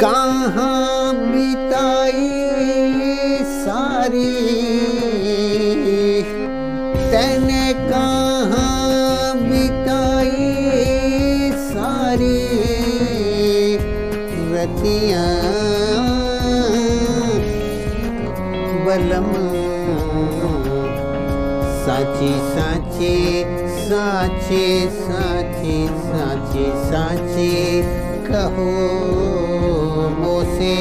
कहाँ बिताई सारी तैने, कहाँ बिताई सारी रतियाँ बलम। साची साची साची साची साची साची कहो मोसे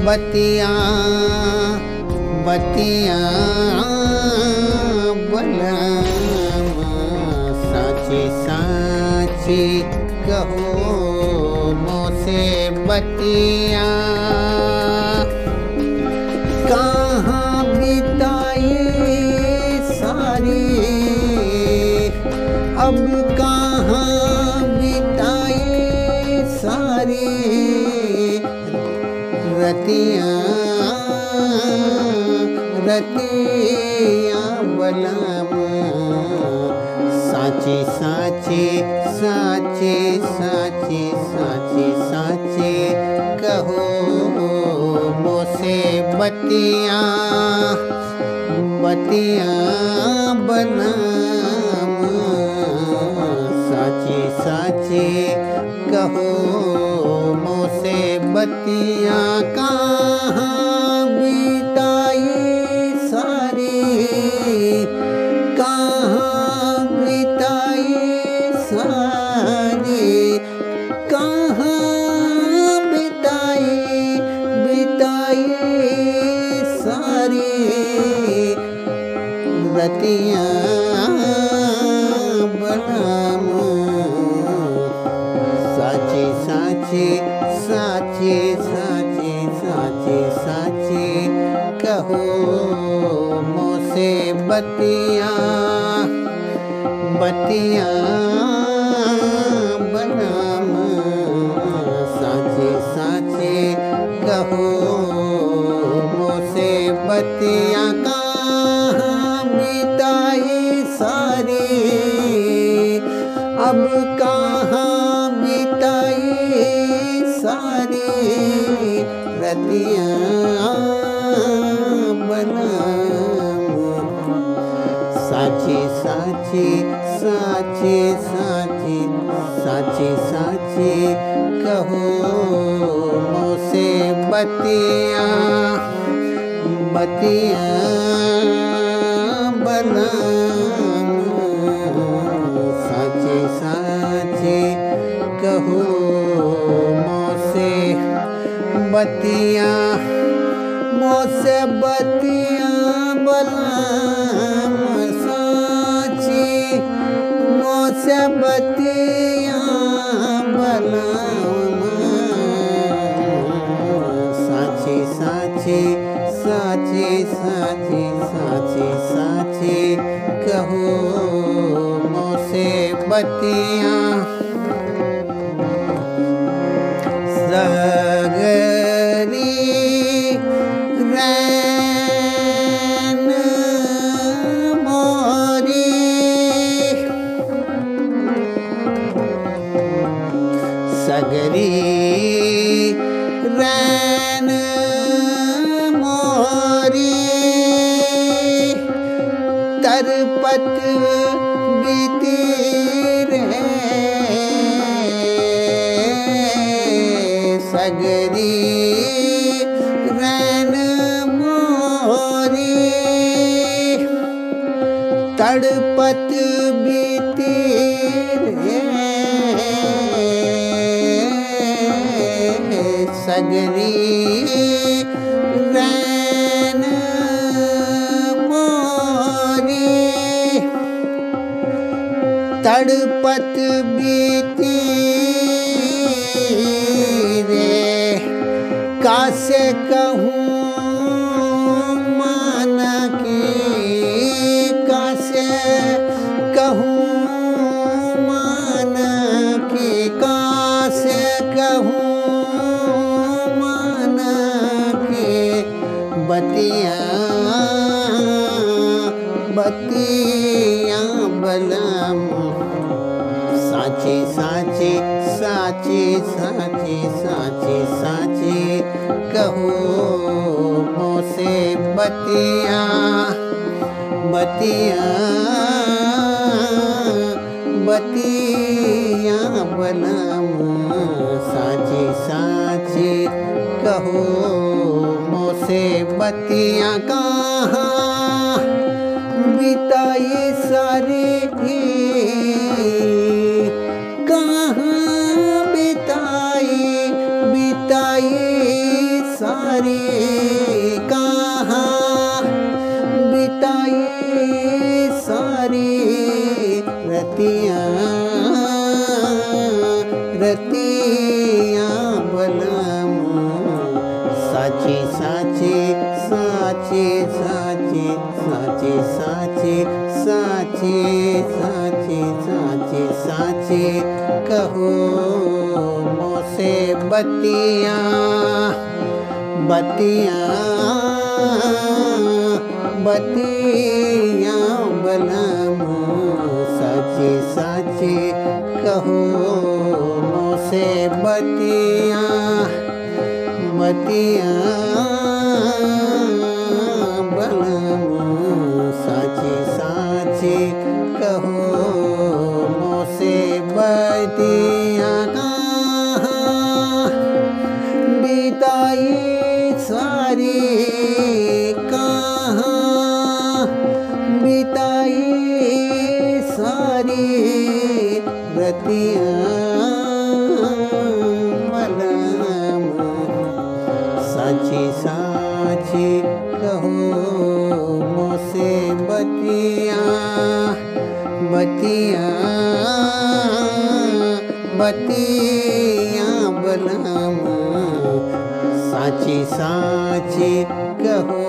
बतियाँ बतियाँ बलम। साची साची कहो मोसे बतियाँ। कहाँ बिताई सारी अब कहाँ बिताई सारी रतियाँ रतियाँ बलम। साची साची साची साची साची साची कहो मोसे बतियाँ बतियाँ बलम। साची साची कहो मोसे बतियाँ। कहाँ बिताई सारी कहाँ बिताई सारी कहाँ बिताई बिताई सारी रतियाँ बलम। साची साची साची साची साची साची कहो मोसे बतियाँ बतियाँ बलम। साची साची कहो मोसे बतियाँ। कहाँ बिताई सारी अब कहाँ बिताई सारी रतियाँ बलम। साची साची साची साची साची साची कहो मोसे बतियाँ बतियाँ बलम। साची साची कहो मोसे बतियाँ मोसे बतियाँ बलम। साची मोसे बतियाँ बलम। साची साची साची साची साची साची कहो मोसे बतियाँ। सगरी रैन मोरी सगरी रैन मोरी तरपत बीती रे सगरी रैन मोरी तड़पत बीती रे सगरी रैन मोरी तड़पत बीती रे। कासे कहूँ मान की कासे कहूँ मान की कासे कहूँ मान की बतियाँ बतियाँ बलम। साची साची साची साची साची साची साची कहो मोसे बतिया बतिया बतिया बलम साची साची कहो मोसे बतिया कहाँ बिताई सारी कहाँ बिताई सारी कहाँ बिताई सारी रतियाँ रतियाँ बलम साची साची साची साची साची साची साची साची साची साची कहो मोसे बतिया बतिया बतिया बलम साची साची कहो मोसे बतिया बतिया बलम साची साची कहो मोसे बतिया कहाँ बिताई सारी कहाँ बिताई सारी रतियाँ बलम साची साची कहो मोसे बतिया बतिया बतिया बलम साची साची कहो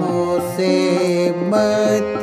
मोसे बतिया।